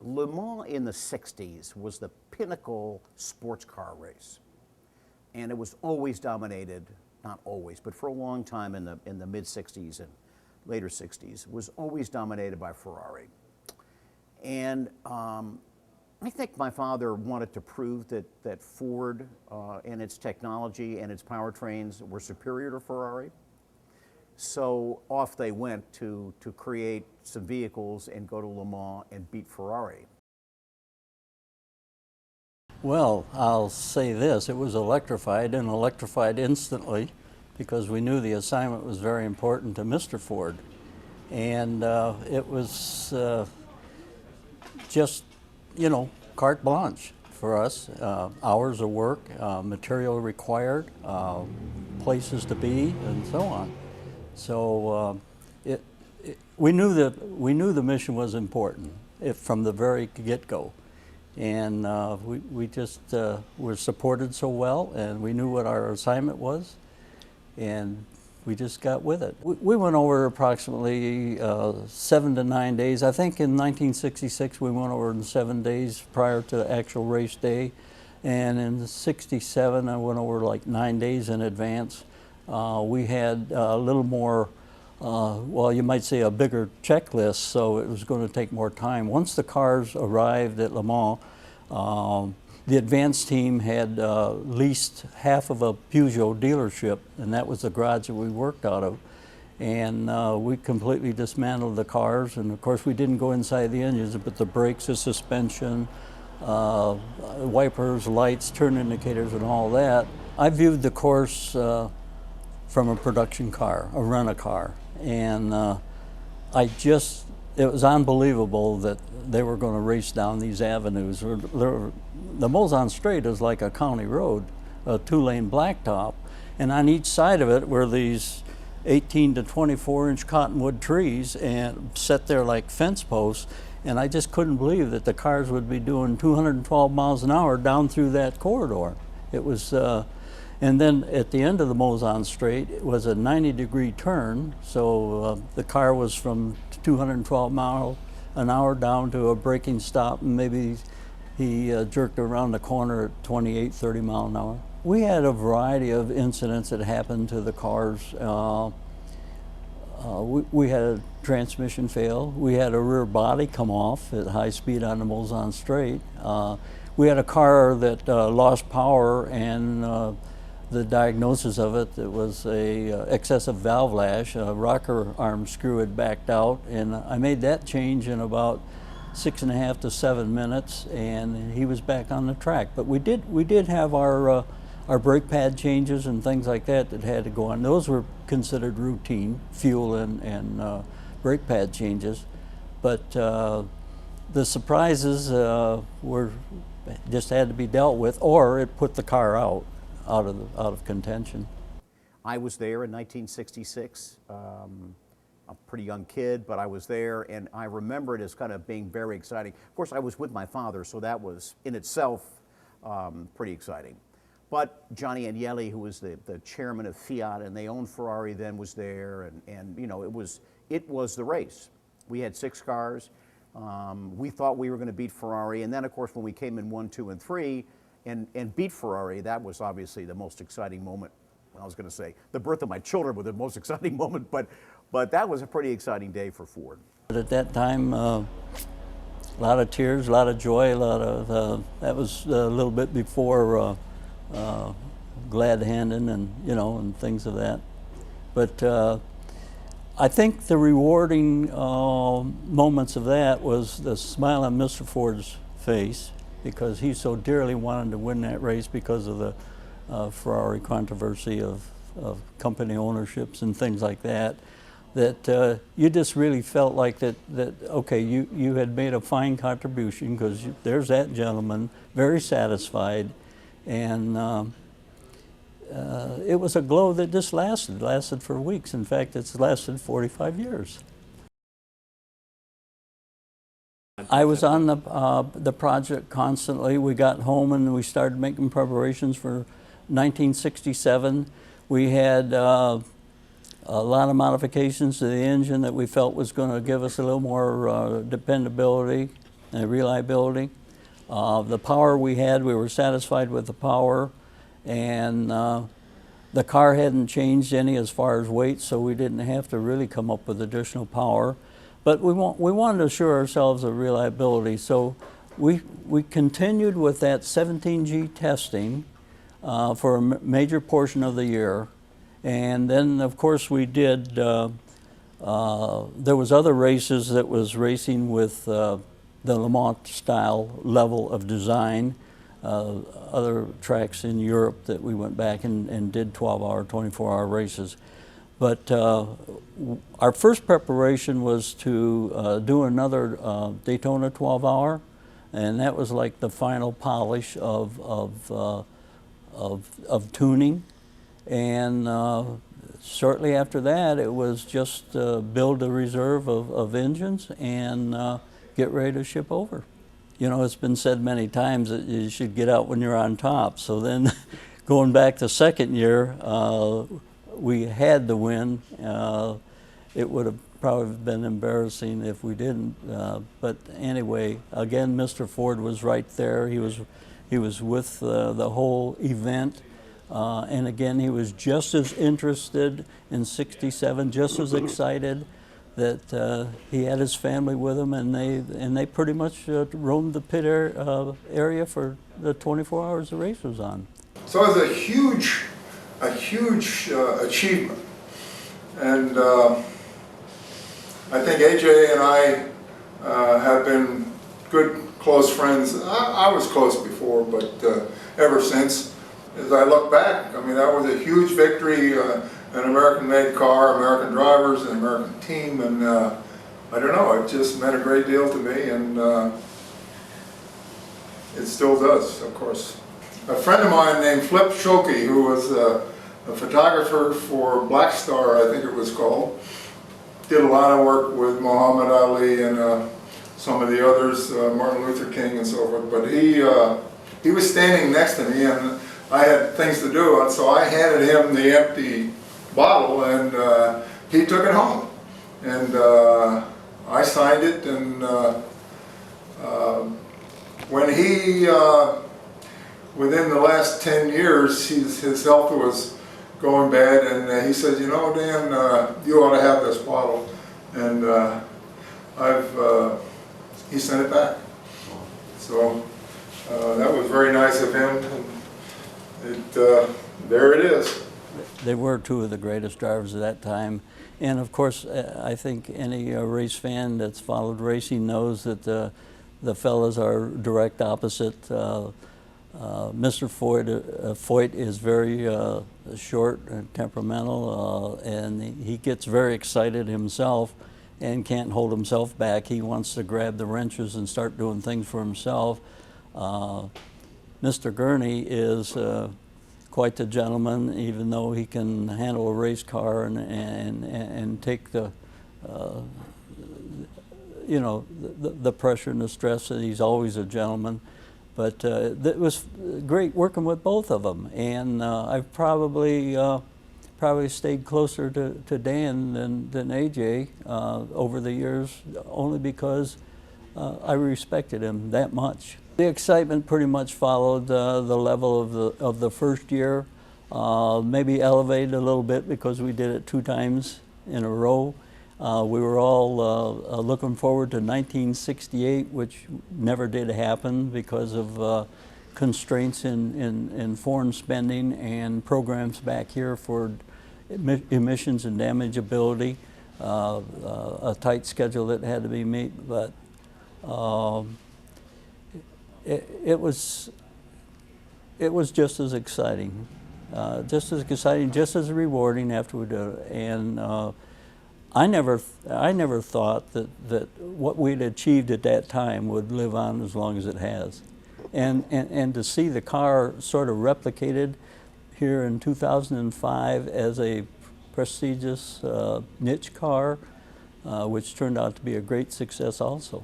Le Mans in the 60s was the pinnacle sports car race. And it was always dominated, not always, but for a long time in the mid 60s and later 60s, was always dominated by Ferrari. And I think my father wanted to prove that Ford and its technology and its powertrains were superior to Ferrari. So off they went to create some vehicles and go to Le Mans and beat Ferrari. Well, I'll say this, it was electrified and electrified instantly because we knew the assignment was very important to Mr. Ford. And it was just, you know, carte blanche for us. Hours of work, material required, places to be, and so on. So we knew the mission was important from the very get-go. And we just were supported so well, and we knew what our assignment was, and we just got with it. We went over approximately 7 to 9 days. I think in 1966 we went over in 7 days prior to the actual race day, and in '67 I went over like 9 days in advance. We had a little more, well, you might say a bigger checklist, so it was going to take more time. Once the cars arrived at Le Mans, the advanced team had leased half of a Peugeot dealership, and that was the garage that we worked out of. And we completely dismantled the cars, and of course we didn't go inside the engines, but the brakes, the suspension, wipers, lights, turn indicators, and all that. I viewed the course from a production car, a rent-a-car, and it was unbelievable that they were going to race down these avenues. The Mose Straight is like a county road, a 2-lane blacktop, and on each side of it were these 18 to 24-inch cottonwood trees and set there like fence posts, and I just couldn't believe that the cars would be doing 212 miles an hour down through that corridor. It was, and then at the end of the Mose Straight, it was a 90-degree turn, so the car was from 212 miles an hour down to a braking stop, and maybe he jerked around the corner at 28, 30 miles an hour. We had a variety of incidents that happened to the cars. We had a transmission fail. We had a rear body come off at high speed on the Mose Straight. We had a car that lost power, and the diagnosis of it was a excessive valve lash. A rocker arm screw had backed out, and I made that change in about 6.5 to 7 minutes, and he was back on the track. But we did have our brake pad changes and things like that had to go on. Those were considered routine, fuel and brake pad changes. But the surprises were just had to be dealt with, or it put the car out of contention. I was there in 1966. A pretty young kid, but I was there, and I remember it as kind of being very exciting. Of course, I was with my father, so that was in itself pretty exciting. But Johnny Agnelli, who was the chairman of Fiat, and they owned Ferrari then, was there, and you know, it was the race. We had 6 cars. We thought we were going to beat Ferrari, and then of course when we came in 1, 2, and 3 and beat Ferrari, that was obviously the most exciting moment. Well, I was going to say the birth of my children was the most exciting moment, but that was a pretty exciting day for Ford. But at that time, a lot of tears, a lot of joy, that was a little bit before glad handing and and things of that. But I think the rewarding moments of that was the smile on Mr. Ford's face, because he so dearly wanted to win that race because of the Ferrari controversy of company ownerships and things like that. That you just really felt like that okay, you had made a fine contribution, because there's that gentleman, very satisfied, and it was a glow that just lasted for weeks. In fact, it's lasted 45 years. I was on the project constantly. We got home and we started making preparations for 1967. We had a lot of modifications to the engine that we felt was going to give us a little more dependability. and reliability. The power we had, we were satisfied with the power, and the car hadn't changed any as far as weight, so we didn't have to really come up with additional power. But we wanted to assure ourselves of reliability, so we continued with that 17G testing for a major portion of the year. And then, of course, we did, there was other races that was racing with the Le Mans style level of design, other tracks in Europe that we went back and did 12-hour, 24-hour races. But our first preparation was to do another Daytona 12-hour, and that was like the final polish of tuning. And shortly after that, it was just build a reserve of engines and get ready to ship over. You know, it's been said many times that you should get out when you're on top. So then going back the second year, we had the win. It would have probably been embarrassing if we didn't. But anyway, again, Mr. Ford was right there. He was with the whole event. And again, he was just as interested in '67, just as excited that he had his family with him, and they pretty much roamed the pit area for the 24 hours the race was on. So it was a huge achievement, and I think AJ and I have been good, close friends. I was close before, but ever since. As I look back, I mean, that was a huge victory, an American-made car, American drivers, an American team, and I don't know, it just meant a great deal to me, and it still does, of course. A friend of mine named Flip Shoki, who was a photographer for Black Star, I think it was called, did a lot of work with Muhammad Ali and some of the others, Martin Luther King and so forth, but he was standing next to me, and I had things to do, and so I handed him the empty bottle, and he took it home. And I signed it, and when he, within the last 10 years, his health was going bad, and he said, you know, Dan, you ought to have this bottle. And he sent it back. So that was very nice of him. There it is. They were two of the greatest drivers at that time. And of course, I think any race fan that's followed racing knows that the fellas are direct opposite. Mr. Foyt is very short and temperamental, and he gets very excited himself and can't hold himself back. He wants to grab the wrenches and start doing things for himself. Mr. Gurney is quite the gentleman, even though he can handle a race car and take the you know, the pressure and the stress, and he's always a gentleman. But it was great working with both of them, and I've probably stayed closer to Dan than AJ over the years, only because I respected him that much. The excitement pretty much followed the level of the first year, maybe elevated a little bit because we did it 2 times in a row. We were all looking forward to 1968, which never did happen because of constraints in foreign spending and programs back here for emissions and damageability, a tight schedule that had to be met. But it was just as exciting, just as rewarding after we did it. And I never thought that what we'd achieved at that time would live on as long as it has. And to see the car sort of replicated here in 2005 as a prestigious niche car, which turned out to be a great success also.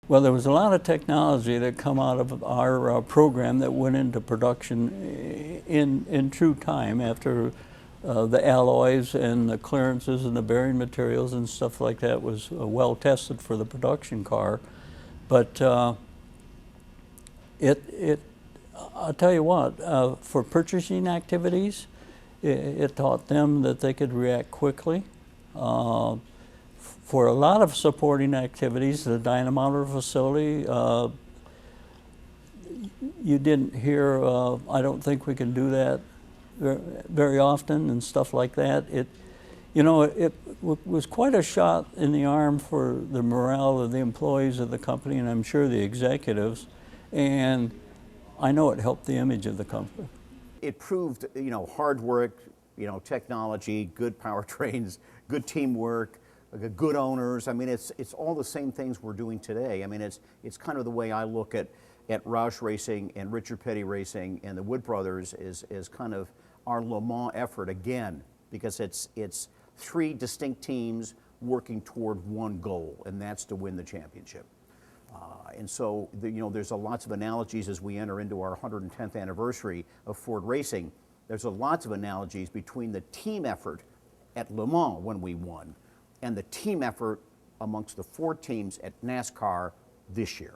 Well, there was a lot of technology that come out of our program that went into production in true time after the alloys and the clearances and the bearing materials and stuff like that was well tested for the production car. But I'll tell you what, for purchasing activities, it taught them that they could react quickly. For a lot of supporting activities, the dynamometer facility, you didn't hear, I don't think we can do that very often and stuff like that. It was quite a shot in the arm for the morale of the employees of the company, and I'm sure the executives, and I know it helped the image of the company. It proved, hard work, technology, good powertrains, good teamwork, good owners. I mean, it's all the same things we're doing today. I mean, it's kind of the way I look at Roush Racing and Richard Petty Racing and the Wood Brothers is kind of our Le Mans effort again, because it's three distinct teams working toward one goal, and that's to win the championship. And so, there's lots of analogies as we enter into our 110th anniversary of Ford Racing. There's lots of analogies between the team effort at Le Mans when we won and the team effort amongst the Ford teams at NASCAR this year.